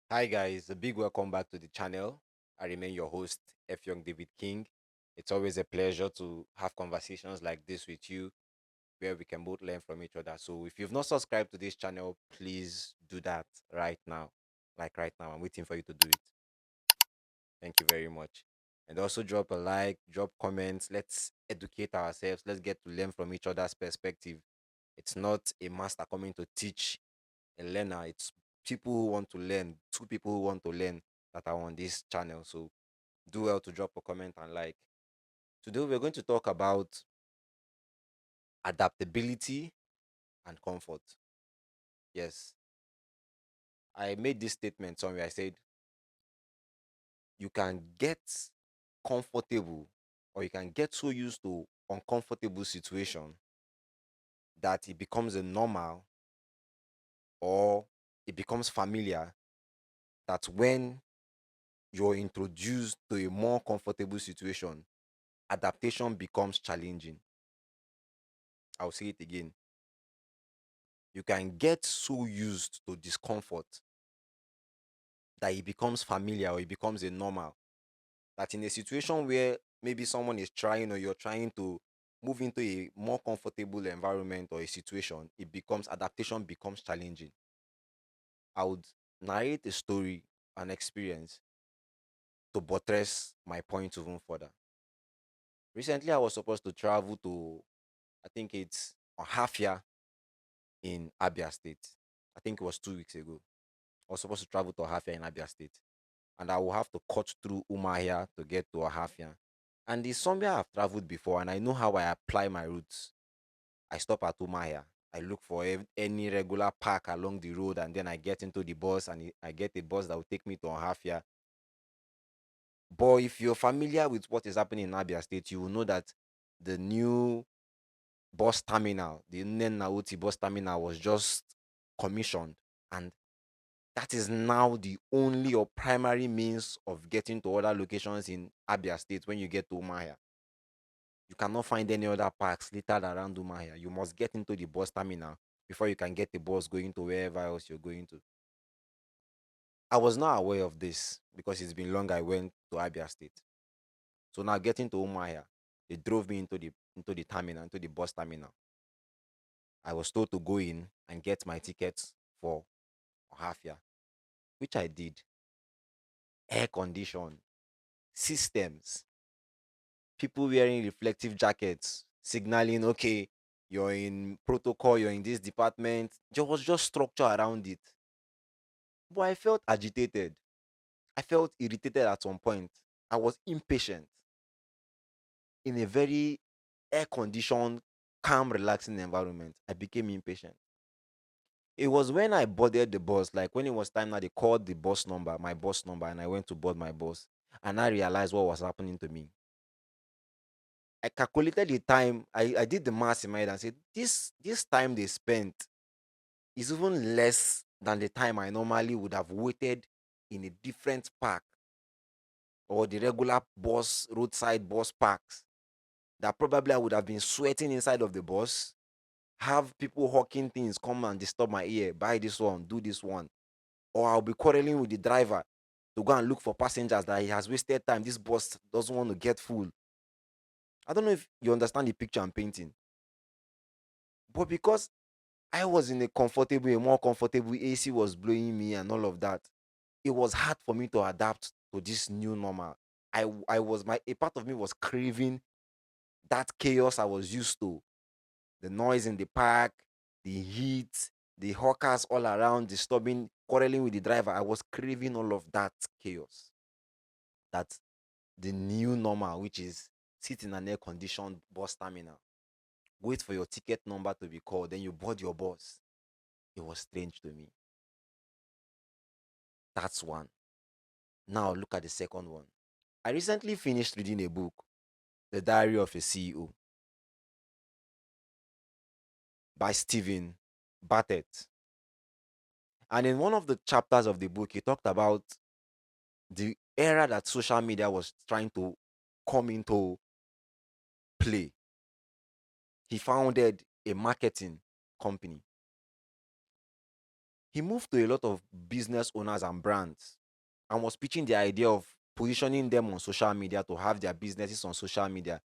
Hi guys, a big welcome back to the channel. I remain your host, F. Young David King. It's always a pleasure to have conversations like this with you where we can both learn from each other. So if you've not subscribed to this channel, please do that right now. Like right now, I'm waiting for you to do it. Thank you very much. And also drop a like, drop comments. Let's educate ourselves. Let's get to learn from each other's perspective. It's not a master coming to teach a learner. It's people who want to learn, two people who want to learn that are on this channel. So do well to drop a comment and like. Today we're going to talk about adaptability and comfort. Yes, I made this statement somewhere. I said you can get comfortable or you can get so used to uncomfortable situation that it becomes a normal or it becomes familiar that when you're introduced to a more comfortable situation, adaptation becomes challenging. I'll say it again. You can get so used to discomfort that it becomes familiar or it becomes a normal. That in a situation where maybe someone is trying or you're trying to move into a more comfortable environment or a situation, it becomes adaptation becomes challenging. I would narrate a story, an experience to buttress my point even further. Recently, I was supposed to travel to, I think it's a half year in Abia State. I think it was 2 weeks ago. I was supposed to travel to Ahafia in Abia State. And I will have to cut through Umahia to get to Ahafia. And it's somewhere I've traveled before and I know how I apply my routes. I stop at Umahia. I look for any regular park along the road and then I get into the bus and I get a bus that will take me to Ahafia. But if you're familiar with what is happening in Abia State, you will know that the new bus terminal, the Nnenauti bus terminal was just commissioned. And that is now the only or primary means of getting to other locations in Abia State when you get to Umahia. You cannot find any other parks littered around Umahia. You must get into the bus terminal before you can get the bus going to wherever else you're going to. I was not aware of this because it's been long I went to Abia State. So now getting to Umahia, they drove me into the terminal, into the bus terminal. I was told to go in and get my tickets for Ohafia, which I did. Air condition, systems, people wearing reflective jackets, signaling, okay, you're in protocol, you're in this department. There was just structure around it. But I felt agitated. I felt irritated at some point. I was impatient in a very air conditioned, calm, relaxing environment. I became impatient. It was when I boarded the bus, like when it was time now, they called the bus number, my bus number, and I went to board my bus. And I realized what was happening to me. I calculated the time. I did the math in my head and said, this time they spent is even less than the time I normally would have waited in a different park or the regular bus, roadside bus parks. That probably I would have been sweating inside of the bus, have people hawking things come and disturb my ear, buy this one, do this one. Or I'll be quarreling with the driver to go and look for passengers that he has wasted time. This bus doesn't want to get full. I don't know if you understand the picture I'm painting. But because I was in a more comfortable AC was blowing me and all of that. It was hard for me to adapt to this new normal. I was my a part of me was craving that chaos I was used to. The noise in the park, the heat, the hawkers all around disturbing, quarreling with the driver. I was craving all of that chaos. That's the new normal, which is sit in an air-conditioned bus terminal. Wait for your ticket number to be called, then you board your bus. It was strange to me. That's one. Now look at the second one. I recently finished reading a book, The Diary of a CEO by Stephen Bartlett. And in one of the chapters of the book, he talked about the era that social media was trying to come into play. He founded a marketing company. He moved to a lot of business owners and brands and was pitching the idea of positioning them on social media to have their businesses on social media.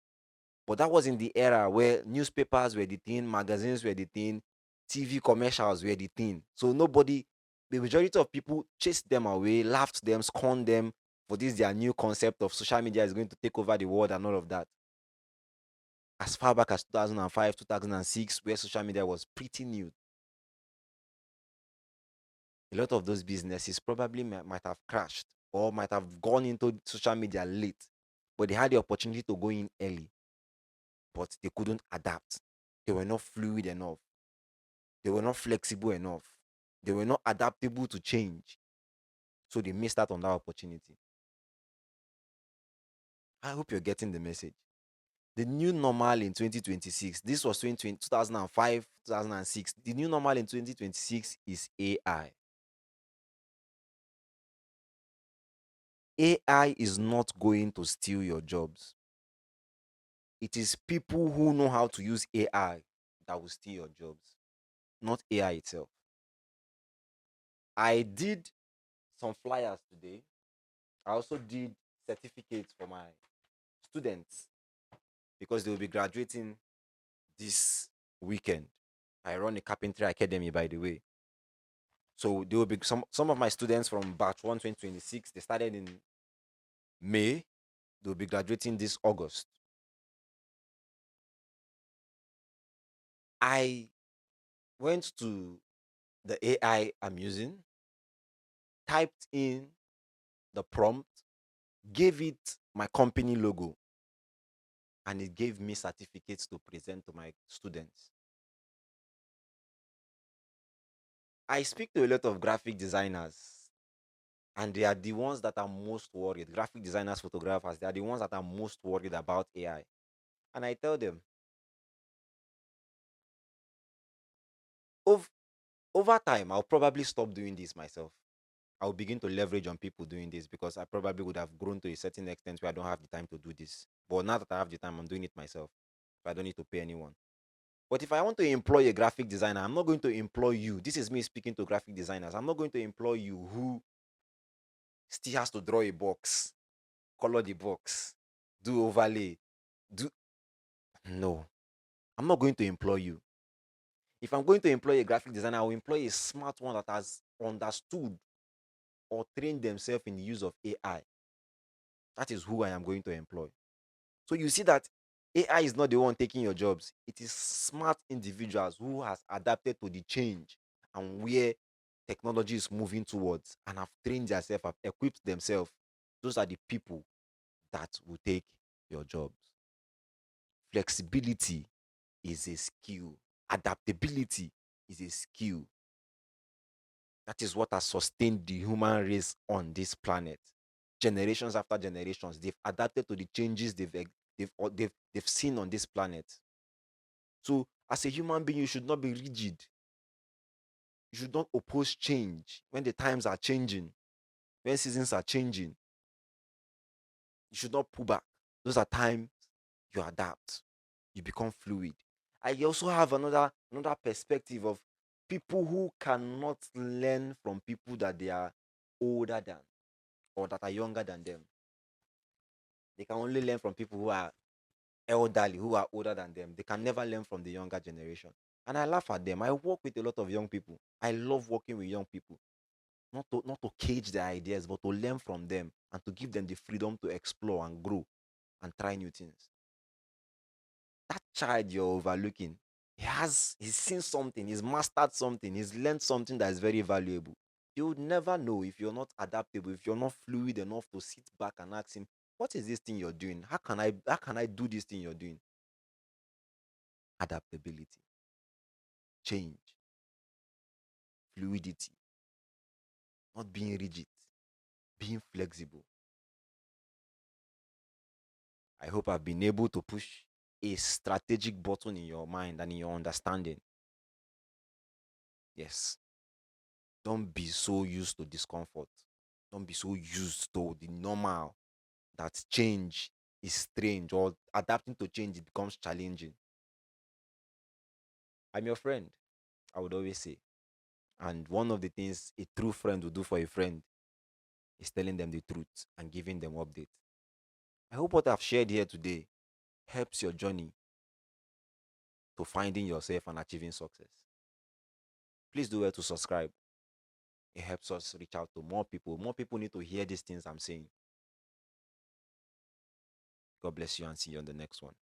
But that was in the era where newspapers were the thing, magazines were the thing, TV commercials were the thing. So nobody, the majority of people chased them away, laughed them, scorned them for this their new concept of social media is going to take over the world and all of that. As far back as 2005, 2006, where social media was pretty new, a lot of those businesses probably might have crashed or might have gone into social media late, but they had the opportunity to go in early, but they couldn't adapt. They were not fluid enough. They were not flexible enough. They were not adaptable to change. So they missed out on that opportunity. I hope you're getting the message. The new normal in 2026, this was 2005, 2006. The new normal in 2026 is AI. AI is not going to steal your jobs. It is people who know how to use AI that will steal your jobs, not AI itself. I did some flyers today. I also did certificates for my students because they will be graduating this weekend. I run a carpentry academy, by the way. So there will be some of my students from batch 1 2026. They started in May. They'll be graduating this August. I went to the AI I'm using, typed in the prompt, gave it my company logo, and it gave me certificates to present to my students. I speak to a lot of graphic designers, and they are the ones that are most worried. Graphic designers, photographers, they are the ones that are most worried about AI. And I tell them, over, over time, I'll probably stop doing this myself. I'll begin to leverage on people doing this because I probably would have grown to a certain extent where I don't have the time to do this. But now that I have the time, I'm doing it myself. So I don't need to pay anyone. But if I want to employ a graphic designer, I'm not going to employ you. This is me speaking to graphic designers. I'm not going to employ you who still has to draw a box, color the box, do overlay, do no. I'm not going to employ you. If I'm going to employ a graphic designer, I will employ a smart one that has understood or trained themselves in the use of AI. That is who I am going to employ. So you see that AI is not the one taking your jobs. It is smart individuals who has adapted to the change and where technology is moving towards and have trained themselves, have equipped themselves. Those are the people that will take your jobs. Flexibility is a skill. Adaptability is a skill. That is what has sustained the human race on this planet. Generations after generations, they've adapted to the changes they've seen on this planet. So, as a human being, you should not be rigid. You should not oppose change when the times are changing, when seasons are changing. You should not pull back. Those are times you adapt. You become fluid. I also have another perspective of people who cannot learn from people that they are older than or that are younger than them. They can only learn from people who are elderly, who are older than them. They can never learn from the younger generation. And I laugh at them. I work with a lot of young people. I love working with young people. Not to cage their ideas, but to learn from them and to give them the freedom to explore and grow and try new things. That child you're overlooking, he's seen something, he's mastered something, he's learned something that is very valuable. You would never know if you're not adaptable, if you're not fluid enough to sit back and ask him, what is this thing you're doing? How can I do this thing you're doing? Adaptability, change, fluidity, not being rigid, being flexible. I hope I've been able to push a strategic button in your mind and in your understanding. Yes. Don't be so used to discomfort. Don't be so used to the normal that change is strange or adapting to change it becomes challenging. I'm your friend, I would always say. And one of the things a true friend will do for a friend is telling them the truth and giving them updates. I hope what I've shared here today helps your journey to finding yourself and achieving success. Please do well to subscribe. It helps us reach out to more people. More people need to hear these things I'm saying. God bless you and see you on the next one.